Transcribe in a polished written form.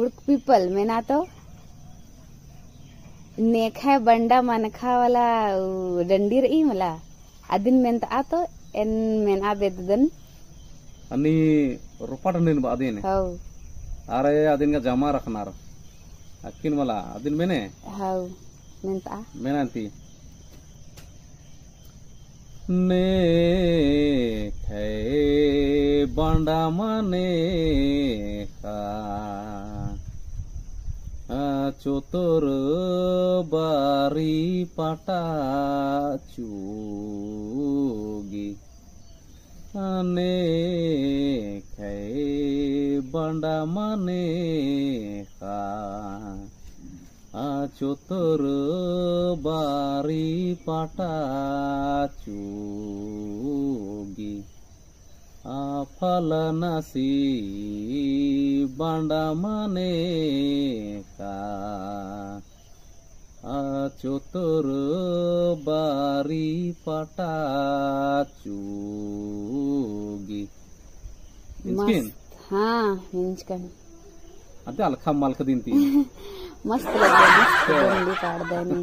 कुड़क people में ना तो नेखा बंडा मनखा वाला डंडी रही मला अदिन में तो एन में आ बेदन अनि रुपा डंडीन बादिन हाउ अरे अदिन का जमा रखनार अकिन मला अदिन मैंने हाउ में ता मेनांती ने खे बंडा माने का चोतर बारी पाटा चूगी ने खे बंडा माने का चोतर बारी पाटा चूगी फलनासी बांडा माने का चोतर बारी पाटा चूगी हाँ हिंचकन अते अलखा मालक दिन ती मस्त लगे मस्त काट देनी